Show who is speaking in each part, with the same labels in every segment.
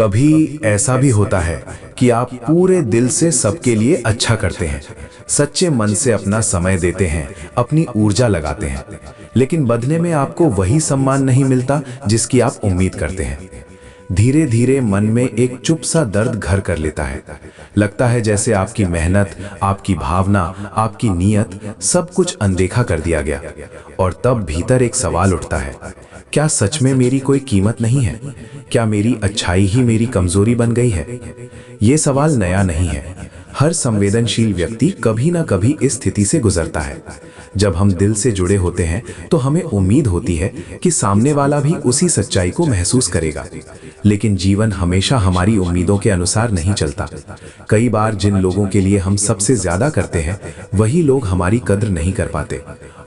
Speaker 1: कभी ऐसा भी होता है कि आप पूरे दिल से सबके लिए अच्छा करते हैं, सच्चे मन से अपना समय देते हैं, अपनी ऊर्जा लगाते हैं, लेकिन बदले में आपको वही सम्मान नहीं मिलता जिसकी आप उम्मीद करते हैं। धीरे धीरे मन में एक चुप सा दर्द घर कर लेता है। लगता है जैसे आपकी मेहनत, आपकी भावना, आपकी नीयत, सब कुछ अनदेखा कर दिया गया। और तब भीतर एक सवाल उठता है, क्या सच में मेरी कोई कीमत नहीं है? क्या मेरी अच्छाई ही मेरी कमजोरी बन गई है? ये सवाल नया नहीं है। हर संवेदनशील व्यक्ति कभी ना कभी इस स्थिति से गुजरता है। जब हम दिल से जुड़े होते हैं तो हमें उम्मीद होती है कि सामने वाला भी उसी सच्चाई को महसूस करेगा, लेकिन जीवन हमेशा हमारी उम्मीदों के अनुसार नहीं चलता। कई बार जिन लोगों के लिए हम सबसे ज्यादा करते हैं, वही लोग हमारी कद्र नहीं कर पाते।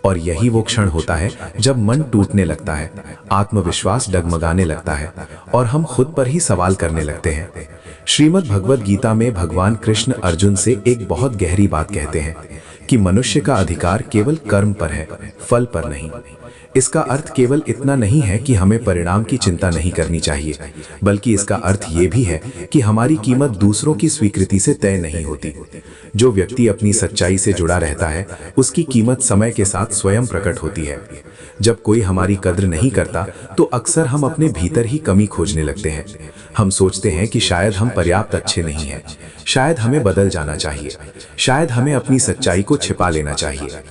Speaker 1: और यही वो क्षण होता है जब मन टूटने लगता है, आत्मविश्वास डगमगाने लगता है और हम खुद पर ही सवाल करने लगते हैं। श्रीमद् भगवद गीता में भगवान कृष्ण अर्जुन से एक बहुत गहरी बात कहते हैं कि मनुष्य का अधिकार केवल कर्म पर है, फल पर नहीं। इसका अर्थ केवल इतना नहीं है कि हमें परिणाम की चिंता नहीं करनी चाहिए, बल्कि इसका अर्थ ये भी है कि हमारी कीमत दूसरों की स्वीकृति से तय नहीं होती। जो व्यक्ति अपनी सच्चाई से जुड़ा रहता है, उसकी कीमत समय के साथ स्वयं प्रकट होती है। जब कोई हमारी कद्र नहीं करता तो अक्सर हम अपने भीतर ही कमी खोजने लगते हैं। हम सोचते हैं कि शायद हम पर्याप्त अच्छे नहीं हैं, शायद हमें बदल जाना चाहिए, शायद हमें अपनी सच्चाई को छिपा लेना चाहिए।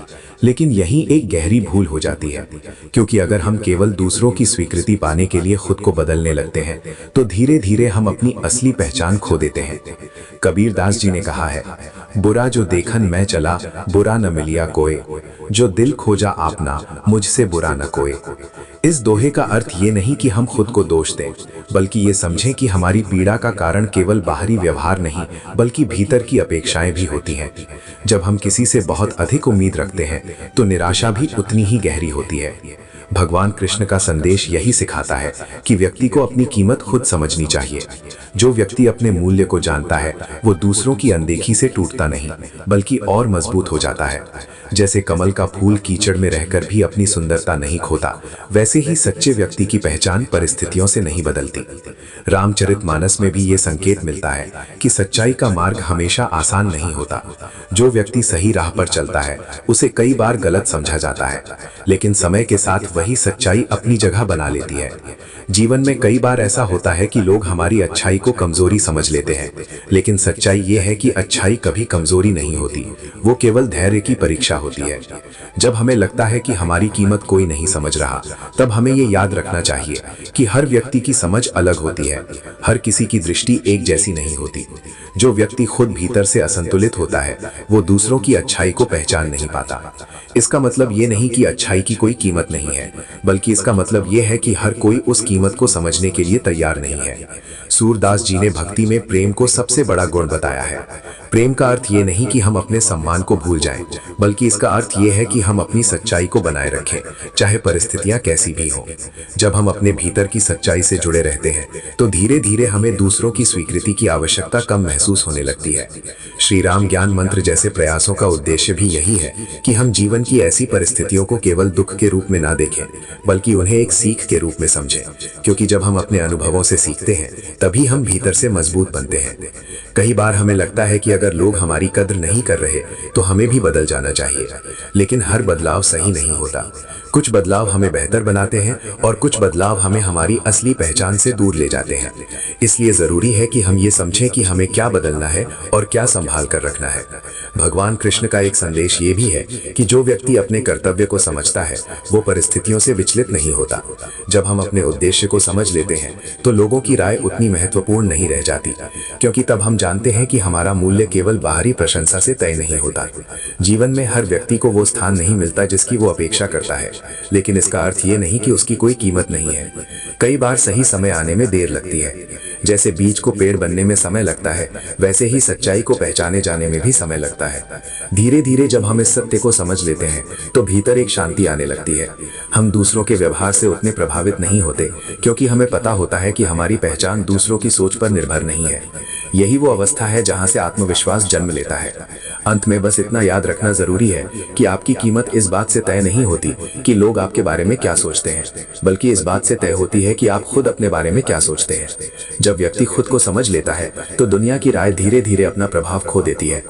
Speaker 1: लेकिन यही एक गहरी भूल हो जाती है, क्योंकि अगर हम केवल दूसरों की स्वीकृति पाने के लिए खुद को बदलने लगते हैं तो धीरे धीरे हम अपनी असली पहचान खो देते हैं। कबीर दास जी ने कहा है, बुरा जो देखन मैं चला, बुरा न मिलिया कोय, जो दिल खोजा आपना, मुझसे बुरा न कोय। इस दोहे का अर्थ ये नहीं कि हम खुद को दोष दें, बल्कि ये समझें कि हमारी पीड़ा का कारण केवल बाहरी व्यवहार नहीं, बल्कि भीतर की अपेक्षाएं भी होती हैं। जब हम किसी से बहुत अधिक उम्मीद रखते हैं तो निराशा भी उतनी ही गहरी होती है। भगवान कृष्ण का संदेश यही सिखाता है कि व्यक्ति को अपनी कीमत खुद समझनी चाहिए। जो व्यक्ति अपने मूल्य को जानता है, वो दूसरों की अनदेखी से टूटता नहीं, बल्कि और मजबूत हो जाता है। जैसे कमल का फूल कीचड़ में रहकर भी अपनी सुंदरता नहीं खोता, वैसे ही सच्चे व्यक्ति की पहचान परिस्थितियों से नहीं बदलती। रामचरितमानस में भी ये संकेत मिलता है कि सच्चाई का मार्ग हमेशा आसान नहीं होता। जो व्यक्ति सही राह पर चलता है, उसे कई बार गलत समझा जाता है, लेकिन समय के साथ वही सच्चाई अपनी जगह बना लेती है। जीवन में कई बार ऐसा होता है कि लोग हमारी अच्छाई को कमजोरी समझ लेते हैं, लेकिन सच्चाई ये है कि अच्छाई कभी कमजोरी नहीं होती, वो केवल धैर्य की परीक्षा होती है। जब हमें लगता है कि हमारी कीमत कोई नहीं समझ रहा, तब हमें ये याद रखना चाहिए कि हर व्यक्ति की समझ अलग होती है, हर किसी की दृष्टि एक जैसी नहीं होती। जो व्यक्ति खुद भीतर से असंतुलित होता है, वो दूसरों की अच्छाई को पहचान नहीं पाता। इसका मतलब ये नहीं कि अच्छाई की कोई कीमत नहीं है, बल्कि इसका मतलब ये है कि हर कोई उस कीमत को समझने के लिए तैयार नहीं है। सूरदास जी ने भक्ति में प्रेम को सबसे बड़ा गुण बताया है। प्रेम का अर्थ ये नहीं कि हम अपने सम्मान को भूल जाएं, बल्कि इसका अर्थ ये है कि हम अपनी सच्चाई को बनाए रखें, चाहे परिस्थितियां कैसी भी हों। जब हम अपने भीतर की सच्चाई से जुड़े रहते हैं तो धीरे धीरे हमें दूसरों की स्वीकृति की आवश्यकता कम महसूस होने लगती है। श्री राम ज्ञान मंत्र जैसे प्रयासों का उद्देश्य भी यही है कि हम जीवन की ऐसी परिस्थितियों को केवल दुख के रूप में ना देखें, बल्कि उन्हें एक सीख के रूप में समझें, क्योंकि जब हम अपने अनुभवों से सीखते हैं तभी हम भीतर से मजबूत बनते हैं। कई बार हमें लगता है कि अगर लोग हमारी कद्र नहीं कर रहे तो हमें भी बदल जाना चाहिए, लेकिन हर बदलाव सही नहीं होता। कुछ बदलाव हमें बेहतर बनाते हैं और कुछ बदलाव हमें हमारी असली पहचान से दूर ले जाते हैं। इसलिए जरूरी है कि हम ये समझें कि हमें क्या बदलना है और क्या संभाल कर रखना है। भगवान कृष्ण का एक संदेश ये भी है कि जो व्यक्ति अपने कर्तव्य को समझता है, वो परिस्थितियों से विचलित नहीं होता। जब हम अपने उद्देश्य को समझ लेते हैं तो लोगों की राय उतनी महत्वपूर्ण नहीं रह जाती, क्योंकि तब हम जानते हैं कि हमारा मूल्य केवल बाहरी प्रशंसा से तय नहीं होता। जीवन में हर व्यक्ति को वो स्थान नहीं मिलता जिसकी वो अपेक्षा करता है, लेकिन इसका अर्थ ये नहीं कि उसकी कोई कीमत नहीं है। कई बार सही समय आने में देर लगती है। जैसे बीज को पेड़ बनने में समय लगता है, वैसे ही सच्चाई को पहचाने जाने में भी समय लगता है। धीरे धीरे जब हम इस सत्य को समझ लेते हैं तो भीतर एक शांति आने लगती है। हम दूसरों के व्यवहार से उतने प्रभावित नहीं होते, क्योंकि हमें पता होता है कि हमारी पहचान दूसरों की सोच पर निर्भर नहीं है। यही वो अवस्था है जहां से आत्मविश्वास जन्म लेता है। अंत में बस इतना याद रखना जरूरी है कि आपकी कीमत इस बात से तय नहीं होती कि लोग आपके बारे में क्या सोचते हैं, बल्कि इस बात से तय होती है कि आप खुद अपने बारे में क्या सोचते हैं। जब
Speaker 2: जब व्यक्ति खुद को समझ लेता है तो दुनिया की राय धीरे धीरे अपना प्रभाव खो देती है।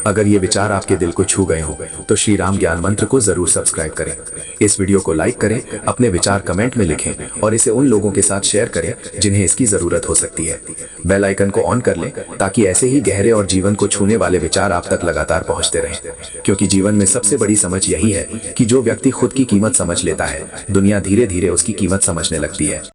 Speaker 2: अगर ये विचार आपके दिल को छू गए हों तो श्री राम ज्ञान मंत्र को जरूर सब्सक्राइब करें। इस वीडियो को लाइक करें, अपने विचार कमेंट में लिखें और इसे उन लोगों के साथ शेयर करें जिन्हें इसकी जरूरत हो सकती है। बेल आइकन को ऑन कर लें ताकि ऐसे ही गहरे और जीवन को छूने वाले विचार आप तक लगातार पहुंचते रहें, क्योंकि जीवन में सबसे बड़ी समझ यही है कि जो व्यक्ति खुद की कीमत समझ लेता है, दुनिया धीरे धीरे उसकी कीमत समझने लगती है।